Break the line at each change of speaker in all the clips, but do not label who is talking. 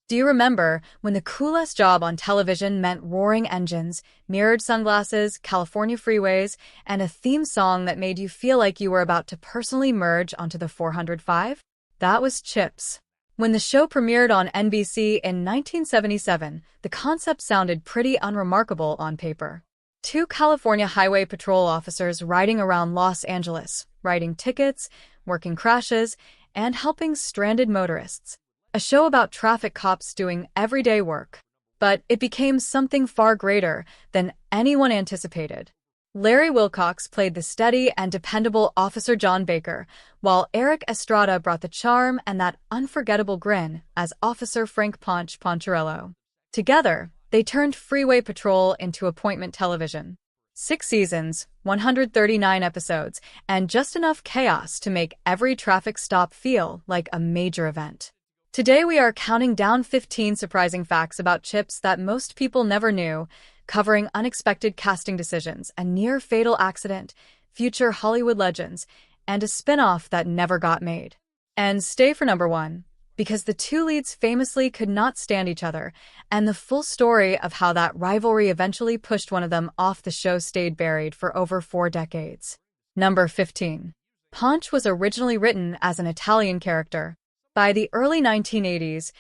Do you remember when the coolest job on television meant roaring engines, mirrored sunglasses, California freeways, and a theme song that made you feel like you were about to personally merge onto the 405? That was CHiPs. When the show premiered on NBC in 1977, the concept sounded pretty unremarkable on paper. Two California Highway Patrol officers riding around Los Angeles, writing tickets, working crashes, and helping stranded motorists. A show about traffic cops doing everyday work. But it became something far greater than anyone anticipated. Larry Wilcox played the steady and dependable Officer Jon Baker, while Erik Estrada brought the charm and that unforgettable grin as Officer Frank Poncherello. Together, they turned Freeway Patrol into appointment television. 6 seasons, 139 episodes, and just enough chaos to make every traffic stop feel like a major event. Today we are counting down 15 surprising facts about CHiPs that most people never knew, covering unexpected casting decisions, a near-fatal accident, future Hollywood legends, and a spin-off that never got made. And stay for number 1, because the two leads famously could not stand each other, and the full story of how that rivalry eventually pushed one of them off the show stayed buried for over 4 decades. Number 15. Ponch was originally written as an Italian character. By the early 1980s,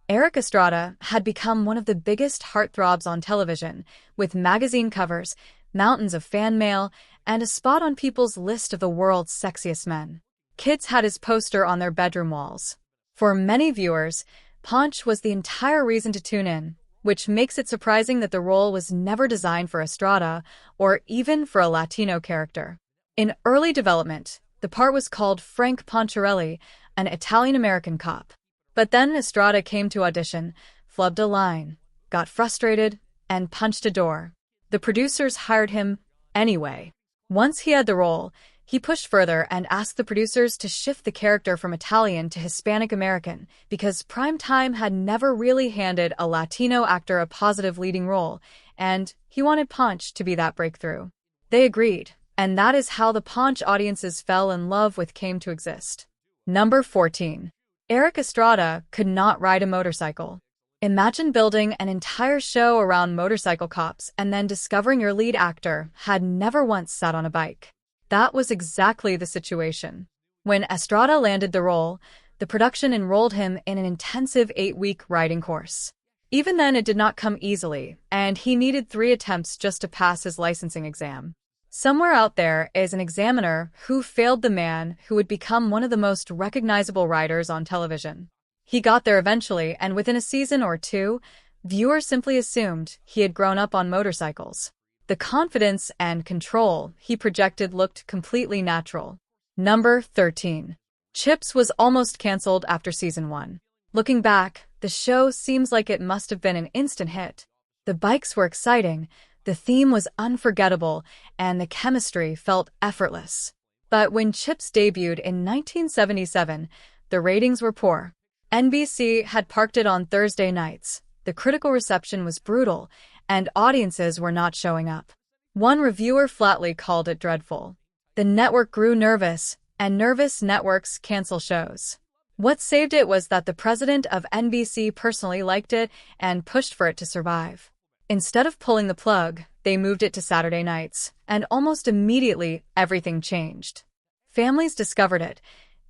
Erik Estrada had become one of the biggest heartthrobs on television, with magazine covers, mountains of fan mail, and a spot on people's list of the world's sexiest men. Kids had his poster on their bedroom walls. For many viewers, Ponch was the entire reason to tune in, which makes it surprising that the role was never designed for Estrada or even for a Latino character. In early development, the part was called Frank Poncherelli, an Italian-American cop. But then Estrada came to audition, flubbed a line, got frustrated, and punched a door. The producers hired him anyway. Once he had the role, he pushed further and asked the producers to shift the character from Italian to Hispanic-American because primetime had never really handed a Latino actor a positive leading role, and he wanted Ponch to be that breakthrough. They agreed, and that is how the Ponch audiences fell in love with came to exist. Number 14. Erik Estrada could not ride a motorcycle. Imagine building an entire show around motorcycle cops and then discovering your lead actor had never once sat on a bike. That was exactly the situation. When Estrada landed the role, the production enrolled him in an intensive 8-week riding course. Even then, it did not come easily, and he needed 3 attempts just to pass his licensing exam. Somewhere out there is an examiner who failed the man who would become one of the most recognizable riders on television. He got there eventually, and within a season or 2, viewers simply assumed he had grown up on motorcycles. The confidence and control he projected looked completely natural. Number 13. CHiPs was almost canceled after season 1. Looking back, the show seems like it must have been an instant hit. The bikes were exciting, the theme was unforgettable, and the chemistry felt effortless. But when CHiPs debuted in 1977, the ratings were poor. NBC had parked it on Thursday nights. The critical reception was brutal, and audiences were not showing up. One reviewer flatly called it dreadful. The network grew nervous, and nervous networks cancel shows. What saved it was that the president of NBC personally liked it and pushed for it to survive. Instead of pulling the plug, they moved it to Saturday nights, and almost immediately, everything changed. Families discovered it,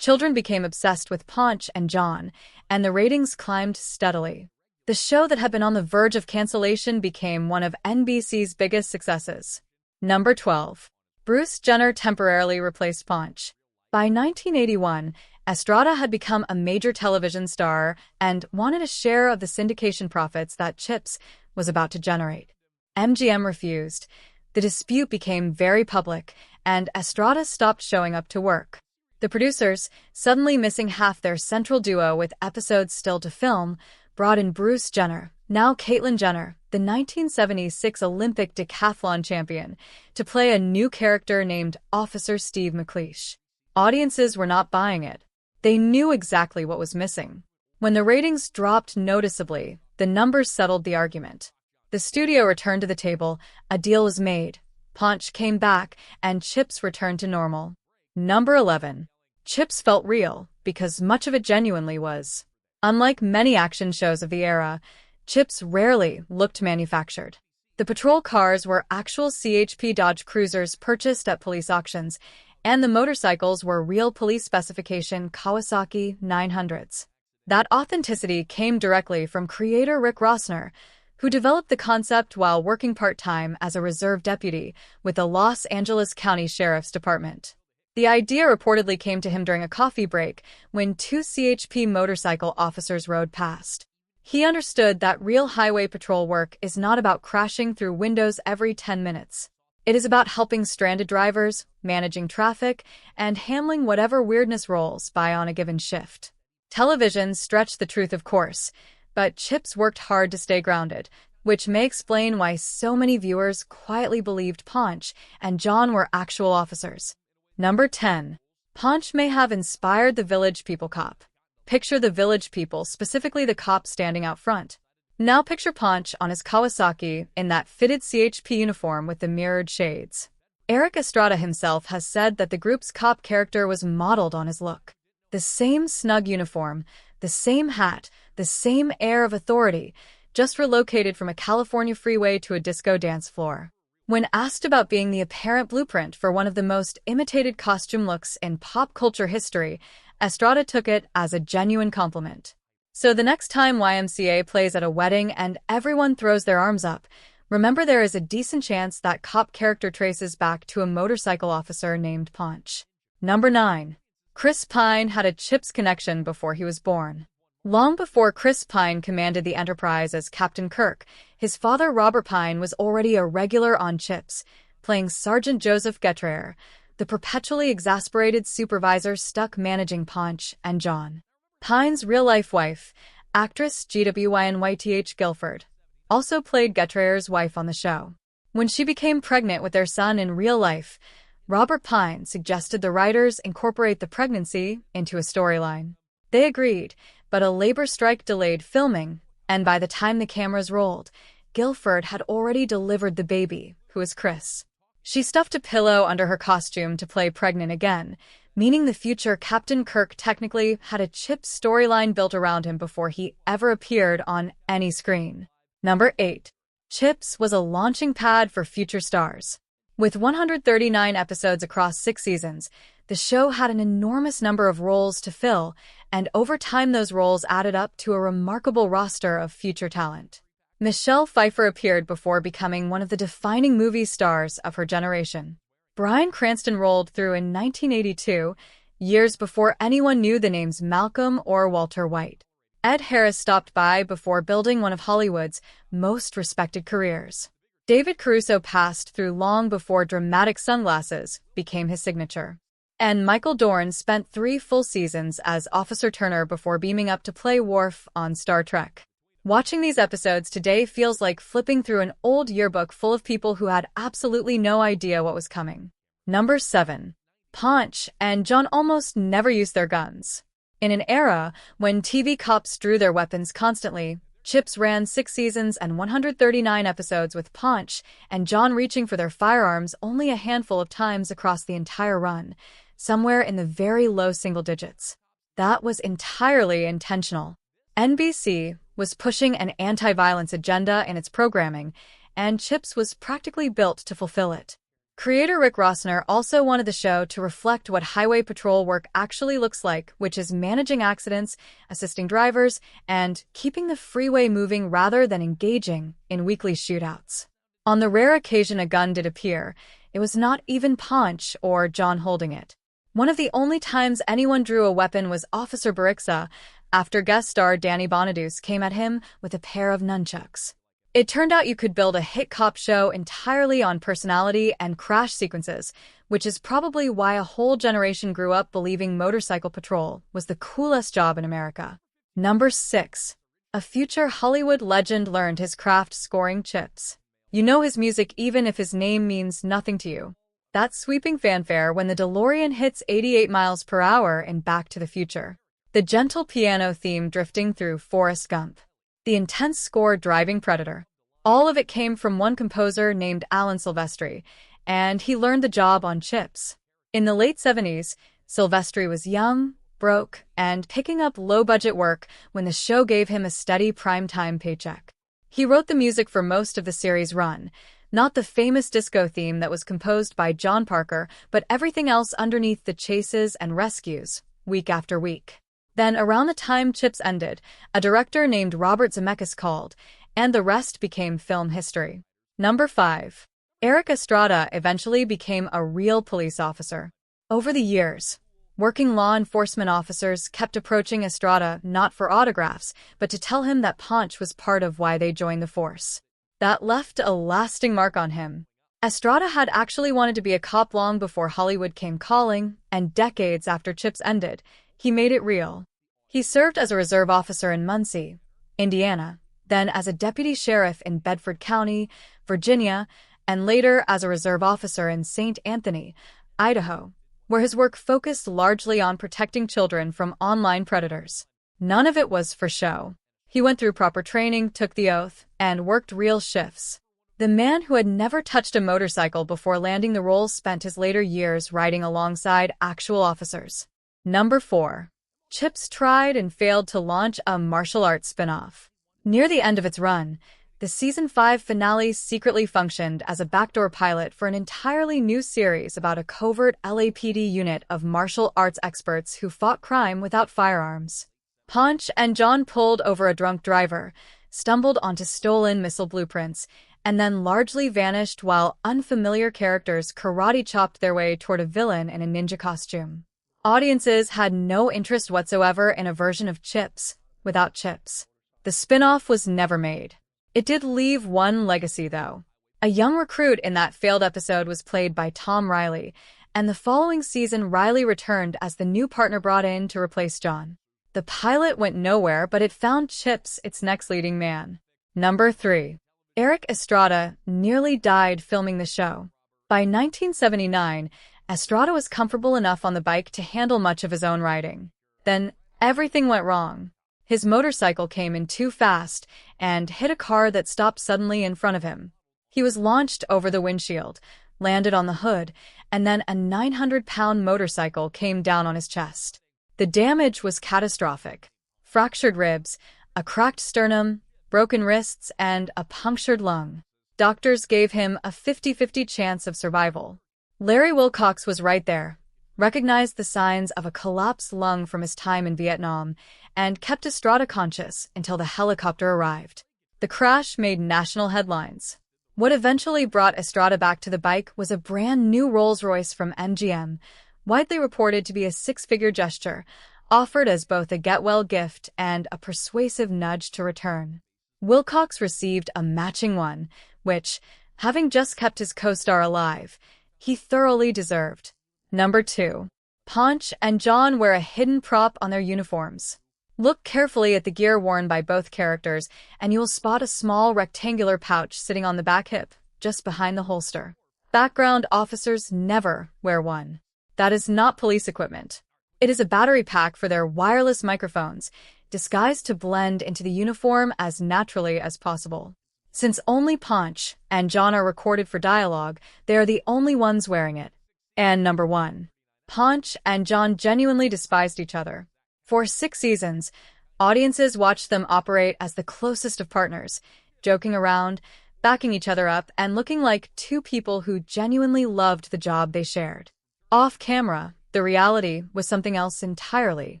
children became obsessed with Ponch and Jon, and the ratings climbed steadily. The show that had been on the verge of cancellation became one of NBC's biggest successes. Number 12. Bruce Jenner temporarily replaced Ponch. By 1981, Estrada had become a major television star and wanted a share of the syndication profits that CHiPs was about to generate. MGM refused. The dispute became very public, and Estrada stopped showing up to work. The producers, suddenly missing half their central duo with episodes still to film, brought in Bruce Jenner, now Caitlyn Jenner, the 1976 Olympic decathlon champion, to play a new character named Officer Steve McLeish. Audiences were not buying it. They knew exactly what was missing. When the ratings dropped noticeably, the numbers settled the argument. The studio returned to the table, a deal was made, Ponch came back, and CHiPs returned to normal. Number 11. CHiPs felt real, because much of it genuinely was. Unlike many action shows of the era, CHiPs rarely looked manufactured. The patrol cars were actual CHP Dodge Cruisers purchased at police auctions, and the motorcycles were real police specification Kawasaki 900s. That authenticity came directly from creator Erik Estrada, who developed the concept while working part-time as a reserve deputy with the Los Angeles County Sheriff's Department. The idea reportedly came to him during a coffee break when two CHP motorcycle officers rode past. He understood that real highway patrol work is not about crashing through windows every 10 minutes. It is about helping stranded drivers, managing traffic, and handling whatever weirdness rolls by on a given shift. Television stretched the truth, of course, but CHiPs worked hard to stay grounded, which may explain why so many viewers quietly believed Ponch and Jon were actual officers. Number 10. Ponch may have inspired the Village People cop. Picture the Village People, specifically the cop standing out front. Now picture Ponch on his Kawasaki in that fitted CHP uniform with the mirrored shades. Erik Estrada himself has said that the group's cop character was modeled on his look. The same snug uniform, the same hat, the same air of authority, just relocated from a California freeway to a disco dance floor. When asked about being the apparent blueprint for one of the most imitated costume looks in pop culture history, Estrada took it as a genuine compliment. So the next time YMCA plays at a wedding and everyone throws their arms up, remember there is a decent chance that cop character traces back to a motorcycle officer named Ponch. Number 9. Chris Pine had a CHiPs connection before he was born. Long before Chris Pine commanded the Enterprise as Captain Kirk, his father Robert Pine was already a regular on CHiPs, playing Sergeant Joseph Getrayer, the perpetually exasperated supervisor stuck managing Ponch and Jon. Pine's real-life wife, actress Gwyneth Guilford, also played Getrayer's wife on the show. When she became pregnant with their son in real life, Robert Pine suggested the writers incorporate the pregnancy into a storyline. They agreed, but a labor strike delayed filming, and by the time the cameras rolled, Guilford had already delivered the baby, who was Chris. She stuffed a pillow under her costume to play pregnant again, meaning the future Captain Kirk technically had a CHiPs storyline built around him before he ever appeared on any screen. Number 8. CHiPs was a launching pad for future stars. With 139 episodes across 6 seasons, the show had an enormous number of roles to fill, and over time those roles added up to a remarkable roster of future talent. Michelle Pfeiffer appeared before becoming one of the defining movie stars of her generation. Bryan Cranston rolled through in 1982, years before anyone knew the names Malcolm or Walter White. Ed Harris stopped by before building one of Hollywood's most respected careers. David Caruso passed through long before dramatic sunglasses became his signature. And Michael Dorn spent 3 full seasons as Officer Turner before beaming up to play Worf on Star Trek. Watching these episodes today feels like flipping through an old yearbook full of people who had absolutely no idea what was coming. Number 7. Ponch and Jon almost never used their guns. In an era when TV cops drew their weapons constantly, CHiPs ran 6 seasons and 139 episodes with Ponch and Jon reaching for their firearms only a handful of times across the entire run, somewhere in the very low single digits. That was entirely intentional. NBC was pushing an anti-violence agenda in its programming, and CHiPs was practically built to fulfill it. Creator Erik Estrada also wanted the show to reflect what highway patrol work actually looks like, which is managing accidents, assisting drivers, and keeping the freeway moving rather than engaging in weekly shootouts. On the rare occasion a gun did appear, it was not even Ponch or Jon holding it. One of the only times anyone drew a weapon was Officer Barixa, after guest star Danny Bonaduce came at him with a pair of nunchucks. It turned out you could build a hit cop show entirely on personality and crash sequences, which is probably why a whole generation grew up believing motorcycle patrol was the coolest job in America. Number 6. A future Hollywood legend learned his craft scoring CHiPs. You know his music even if his name means nothing to you. That sweeping fanfare when the DeLorean hits 88 miles per hour in Back to the Future. The gentle piano theme drifting through Forrest Gump. The intense score driving Predator. All of it came from one composer named Alan Silvestri, and he learned the job on CHiPs. In the late 70s, Silvestri was young, broke, and picking up low-budget work when the show gave him a steady primetime paycheck. He wrote the music for most of the series' run, not the famous disco theme that was composed by Jon Baker, but everything else underneath the chases and rescues, week after week. Then, around the time CHiPs ended, a director named Robert Zemeckis called, and the rest became film history. Number 5. Erik Estrada eventually became a real police officer. Over the years, working law enforcement officers kept approaching Estrada not for autographs, but to tell him that Ponch was part of why they joined the force. That left a lasting mark on him. Estrada had actually wanted to be a cop long before Hollywood came calling, and decades after CHiPs ended, he made it real. He served as a reserve officer in Muncie, Indiana, then as a deputy sheriff in Bedford County, Virginia, and later as a reserve officer in St. Anthony, Idaho, where his work focused largely on protecting children from online predators. None of it was for show. He went through proper training, took the oath, and worked real shifts. The man who had never touched a motorcycle before landing the role spent his later years riding alongside actual officers. Number 4. CHiPs tried and failed to launch a martial arts spin-off. Near the end of its run, the Season 5 finale secretly functioned as a backdoor pilot for an entirely new series about a covert LAPD unit of martial arts experts who fought crime without firearms. Ponch and Jon pulled over a drunk driver, stumbled onto stolen missile blueprints, and then largely vanished while unfamiliar characters karate-chopped their way toward a villain in a ninja costume. Audiences had no interest whatsoever in a version of CHiPs without CHiPs. The spin-off was never made. It did leave one legacy, though. A young recruit in that failed episode was played by Tom Riley, and the following season Riley returned as the new partner brought in to replace Jon. The pilot went nowhere, but it found CHiPs its next leading man. Number 3. Erik Estrada nearly died filming the show. By 1979, Estrada was comfortable enough on the bike to handle much of his own riding. Then, everything went wrong. His motorcycle came in too fast and hit a car that stopped suddenly in front of him. He was launched over the windshield, landed on the hood, and then a 900-pound motorcycle came down on his chest. The damage was catastrophic. Fractured ribs, a cracked sternum, broken wrists, and a punctured lung. Doctors gave him a 50-50 chance of survival. Larry Wilcox was right there, recognized the signs of a collapsed lung from his time in Vietnam, and kept Estrada conscious until the helicopter arrived. The crash made national headlines. What eventually brought Estrada back to the bike was a brand new Rolls-Royce from MGM, widely reported to be a six-figure gesture, offered as both a get-well gift and a persuasive nudge to return. Wilcox received a matching one, which, having just kept his co-star alive, he thoroughly deserved. Number 2. Ponch and Jon wear a hidden prop on their uniforms. Look carefully at the gear worn by both characters, and you will spot a small rectangular pouch sitting on the back hip, just behind the holster. Background officers never wear one. That is not police equipment. It is a battery pack for their wireless microphones, disguised to blend into the uniform as naturally as possible. Since only Ponch and Jon are recorded for dialogue, they are the only ones wearing it. And number 1. Ponch and Jon genuinely despised each other. For 6 seasons, audiences watched them operate as the closest of partners, joking around, backing each other up, and looking like two people who genuinely loved the job they shared. Off camera, the reality was something else entirely.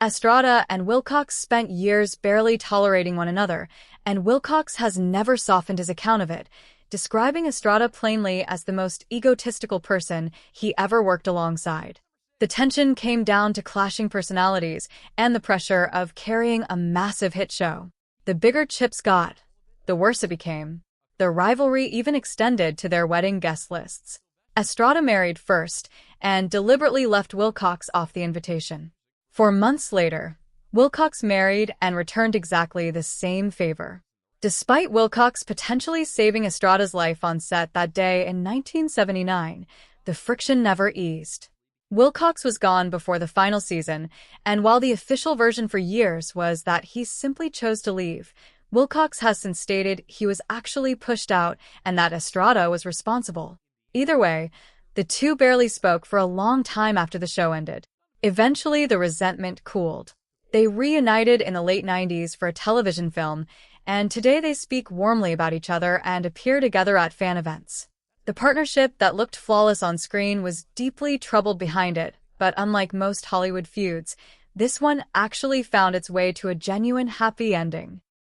Estrada and Wilcox spent years barely tolerating one another, and Wilcox has never softened his account of it, describing Estrada plainly as the most egotistical person he ever worked alongside. The tension came down to clashing personalities and the pressure of carrying a massive hit show. The bigger CHiPs got, the worse it became. The rivalry even extended to their wedding guest lists. Estrada married first and deliberately left Wilcox off the invitation. 4 months later, Wilcox married and returned exactly the same favor. Despite Wilcox potentially saving Estrada's life on set that day in 1979, the friction never eased. Wilcox was gone before the final season, and while the official version for years was that he simply chose to leave, Wilcox has since stated he was actually pushed out and that Estrada was responsible. Either way, the two barely spoke for a long time after the show ended. Eventually, the resentment cooled. They reunited in the late 90s for a television film, and today they speak warmly about each other and appear together at fan events. The partnership that looked flawless on screen was deeply troubled behind it, but unlike most Hollywood feuds, this one actually found its way to a genuine happy ending.